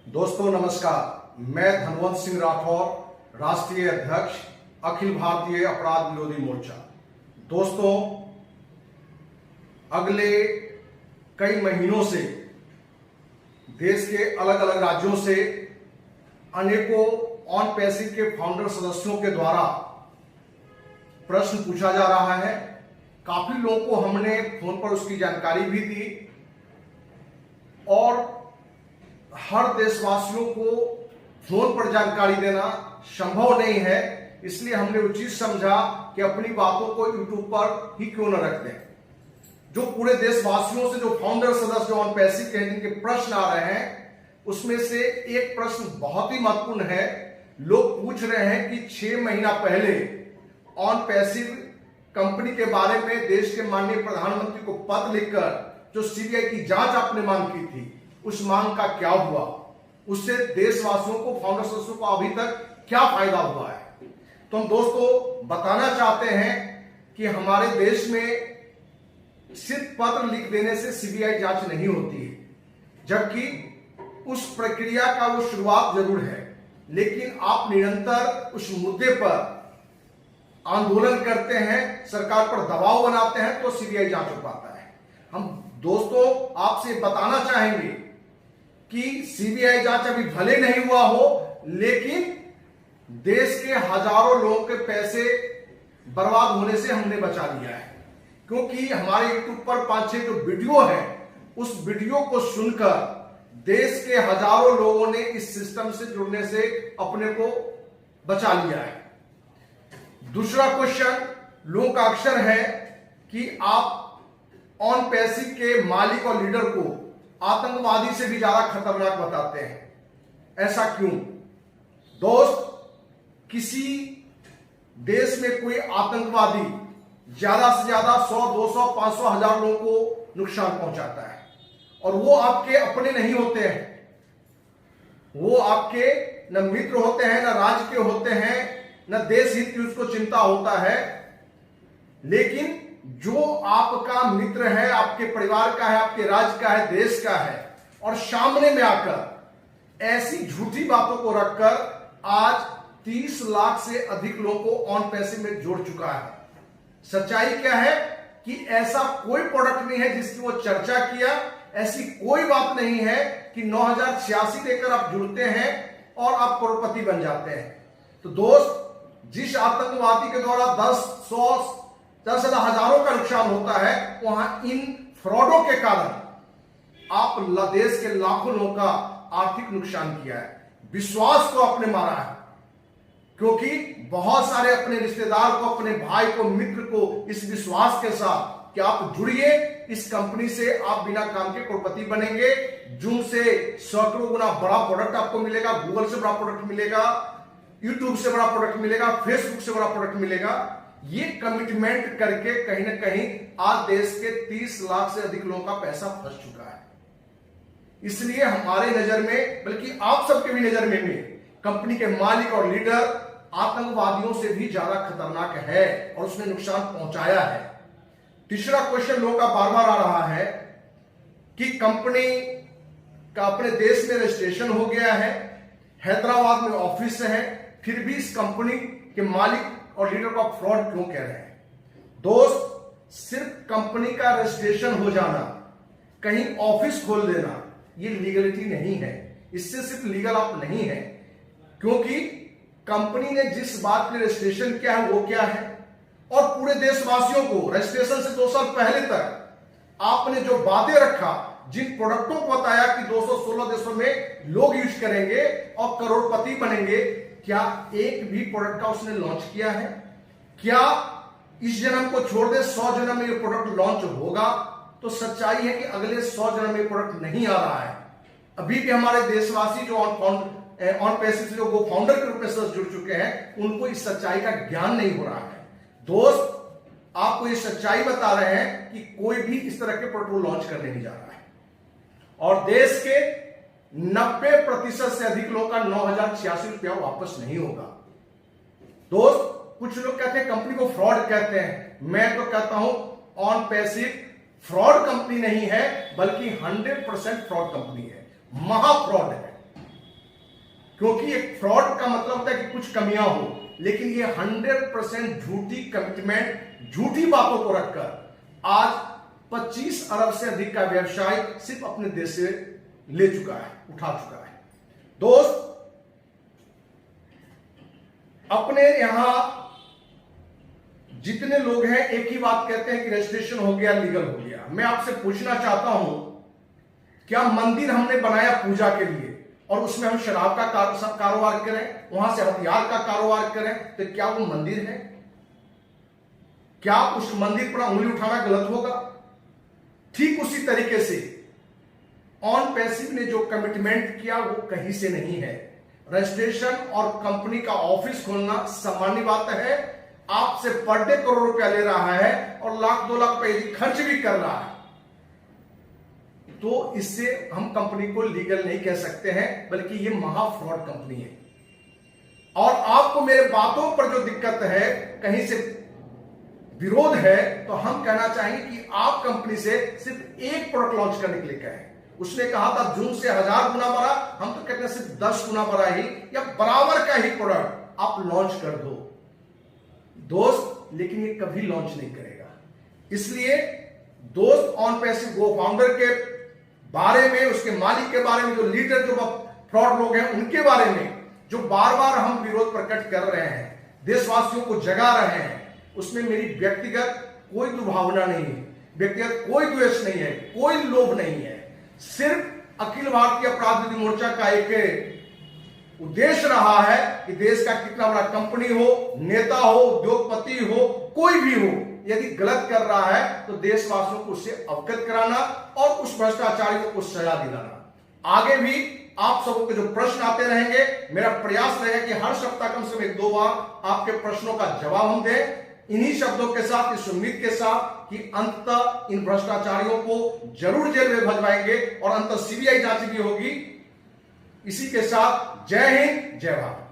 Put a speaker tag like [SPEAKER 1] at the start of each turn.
[SPEAKER 1] दोस्तों नमस्कार, मैं धनवंत सिंह राठौर, राष्ट्रीय अध्यक्ष अखिल भारतीय अपराध विरोधी मोर्चा। दोस्तों, अगले कई महीनों से देश के अलग अलग राज्यों से अनेकों ऑन पैसिव के फाउंडर सदस्यों के द्वारा प्रश्न पूछा जा रहा है। काफी लोगों को हमने फोन पर उसकी जानकारी भी दी और हर देशवासियों को फोन पर जानकारी देना संभव नहीं है, इसलिए हमने उचित समझा कि अपनी बातों को यूट्यूब पर ही क्यों न रख दें। जो पूरे देशवासियों से जो फाउंडर सदस्य ऑन पैसिव के जिनके प्रश्न आ रहे हैं, उसमें से एक प्रश्न बहुत ही महत्वपूर्ण है। लोग पूछ रहे हैं कि 6 महीना पहले ऑन पैसिव कंपनी के बारे में देश के माननीय प्रधानमंत्री को पत्र लिखकर जो सीबीआई की जांच आपने मांग की थी, उस मांग का क्या हुआ? उससे देशवासियों को, फाउंडर सदस्यों को अभी तक क्या फायदा हुआ है? तो हम दोस्तों बताना चाहते हैं कि हमारे देश में सिर्फ पत्र लिख देने से सीबीआई जांच नहीं होती है, जबकि उस प्रक्रिया का वो शुरुआत जरूर है, लेकिन आप निरंतर उस मुद्दे पर आंदोलन करते हैं, सरकार पर दबाव बनाते हैं, तो सीबीआई जांच हो पाता है। हम दोस्तों आपसे बताना चाहेंगे कि सीबीआई जांच अभी भले नहीं हुआ हो, लेकिन देश के हजारों लोगों के पैसे बर्बाद होने से हमने बचा लिया है, क्योंकि हमारे यूट्यूब पर 5-6 जो वीडियो है, उस वीडियो को सुनकर देश के हजारों लोगों ने इस सिस्टम से जुड़ने से अपने को बचा लिया है। दूसरा क्वेश्चन लोगों का अक्सर है कि आप ऑन पैसिव के मालिक और लीडर को आतंकवादी से भी ज्यादा खतरनाक बताते हैं, ऐसा क्यों? दोस्त, किसी देश में कोई आतंकवादी ज्यादा से ज्यादा 100, 200, 500, 1000 लोगों को नुकसान पहुंचाता है, और वो आपके अपने नहीं होते हैं। वो आपके न मित्र होते हैं, न राज्य के होते हैं, न देश हित की उसको चिंता होता है। लेकिन जो आपका मित्र है, आपके परिवार का है, आपके राज्य का है, देश का है, और सामने में आकर ऐसी झूठी बातों को रखकर आज 30 लाख से अधिक लोगों को ऑन पैसिव में जोड़ चुका है। सच्चाई क्या है कि ऐसा कोई प्रोडक्ट नहीं है जिसकी वो चर्चा किया, ऐसी कोई बात नहीं है कि 9086 देकर आप जुड़ते हैं और आप करोड़पति बन जाते हैं। तो दोस्त, जिस आतंकवादी के द्वारा 10, 100, 10 हजारों का नुकसान होता है, वहां इन फ्रॉडों के कारण आप देश के लाखों लोगों का आर्थिक नुकसान किया है, विश्वास को आपने मारा है, क्योंकि बहुत सारे अपने रिश्तेदार को, अपने भाई को, मित्र को इस विश्वास के साथ कि आप जुड़िए इस कंपनी से, आप बिना काम के करोड़पति बनेंगे। जूम से सैकड़ों गुना बड़ा प्रोडक्ट आपको मिलेगा, गूगल से बड़ा प्रोडक्ट मिलेगा, यूट्यूब से बड़ा प्रोडक्ट मिलेगा, फेसबुक से बड़ा प्रोडक्ट मिलेगा। ये कमिटमेंट करके कहीं ना कहीं आज देश के 30 लाख से अधिक लोगों का पैसा फंस चुका है। इसलिए हमारे नजर में, बल्कि आप सबके भी नजर में भी, कंपनी के मालिक और लीडर आतंकवादियों से भी ज्यादा खतरनाक है और उसने नुकसान पहुंचाया है। तीसरा क्वेश्चन लोगों का बार बार आ रहा है कि कंपनी का अपने देश में रजिस्ट्रेशन हो गया है, हैदराबाद में ऑफिस है, फिर भी इस कंपनी के मालिक और लीडर को फ्रॉड क्यों कह रहे हैं? दोस्त, सिर्फ कंपनी का रजिस्ट्रेशन हो जाना, कहीं ऑफिस खोल देना, ये लीगलिटी नहीं है। इससे सिर्फ लीगल आप नहीं है, क्योंकि कंपनी ने जिस बात के रजिस्ट्रेशन किया है वो क्या है, और पूरे देशवासियों को रजिस्ट्रेशन से 2 साल पहले तक आपने जो वादे रखा, जिन प्रोडक्टों को बताया कि 216 देशों में लोग यूज करेंगे और करोड़पति बनेंगे, क्या एक भी प्रोडक्ट का उसने लॉन्च किया है? क्या इस जन्म को छोड़ दे 100 जन्म में ये प्रोडक्ट लॉन्च होगा? तो सच्चाई है कि अगले 100 जन्म में प्रोडक्ट नहीं आ रहा है। अभी भी हमारे देशवासी जो ऑन पैसिव से जो वो फाउंडर के रूप में जुड़ चुके हैं, उनको इस सच्चाई का ज्ञान नहीं हो रहा है। दोस्त, आपको ये सच्चाई बता रहे हैं कि कोई भी इस तरह के प्रोडक्ट लॉन्च करने नहीं जा रहा है, और देश के 90% से अधिक लोगों का 9086 रुपया वापस नहीं होगा। दोस्त, कुछ लोग कहते हैं कंपनी को फ्रॉड कहते हैं, मैं तो कहता हूं ऑन पैसिव फ्रॉड कंपनी नहीं है, बल्कि 100% फ्रॉड कंपनी है, महा फ्रॉड है। क्योंकि एक फ्रॉड का मतलब होता है कि कुछ कमियां हो, लेकिन ये 100% झूठी कमिटमेंट, झूठी बातों को रखकर आज 25 अरब से अधिक का व्यवसाय सिर्फ अपने देश से ले चुका है, उठा चुका है। दोस्त, अपने यहां जितने लोग हैं एक ही बात कहते हैं कि रजिस्ट्रेशन हो गया, लीगल हो गया। मैं आपसे पूछना चाहता हूं, क्या मंदिर हमने बनाया पूजा के लिए और उसमें हम शराब का कारोबार करें, वहां से हथियार का कारोबार करें, तो क्या वो मंदिर है? क्या उस मंदिर पर उंगली उठाना गलत होगा? ठीक उसी तरीके से ऑन पैसिव ने जो कमिटमेंट किया वो कहीं से नहीं है। रजिस्ट्रेशन और कंपनी का ऑफिस खोलना सामान्य बात है। आपसे पर डे करोड़ रुपया ले रहा है और लाख 2 लाख रुपए खर्च भी कर रहा है, तो इससे हम कंपनी को लीगल नहीं कह सकते हैं, बल्कि ये महा फ्रॉड कंपनी है। और आपको मेरे बातों पर जो दिक्कत है, कहीं से विरोध है, तो हम कहना चाहेंगे कि आप कंपनी से सिर्फ एक प्रोडक्ट लॉन्च करने के लिए कहें। उसने कहा था जून से 1000 गुना बढ़ा, हम तो कहते हैं सिर्फ 10 गुना बढ़ा ही या बराबर का ही प्रोडक्ट आप लॉन्च कर दो दोस्त, लेकिन ये कभी लॉन्च नहीं करेगा। इसलिए दोस्त, ऑन पैसिव गो फाउंडर के बारे में, उसके मालिक के बारे में, जो लीडर, जो फ्रॉड लोग हैं, उनके बारे में जो बार बार हम विरोध प्रकट कर रहे हैं, देशवासियों को जगा रहे हैं, उसमें मेरी व्यक्तिगत कोई दुर्भावना नहीं है, व्यक्तिगत कोई द्वेष नहीं है, कोई लोभ नहीं है। सिर्फ अखिल भारतीय अपराध विरोधी मोर्चा का एक उद्देश्य रहा है कि देश का कितना बड़ा कंपनी हो, नेता हो, उद्योगपति हो, कोई भी हो, यदि गलत कर रहा है तो देशवासियों को उससे अवगत कराना और उस भ्रष्टाचारियों को सजा दिलाना। आगे भी आप सबों के जो प्रश्न आते रहेंगे, मेरा प्रयास रहेगा कि हर सप्ताह कम से कम 1-2 बार आपके प्रश्नों का जवाब हम दें। इन्हीं शब्दों के साथ, इस उम्मीद के साथ कि अंततः इन भ्रष्टाचारियों को जरूर जेल में भजवाएंगे और अंततः सीबीआई जांच भी होगी। इसी के साथ जय हिंद, जय भारत।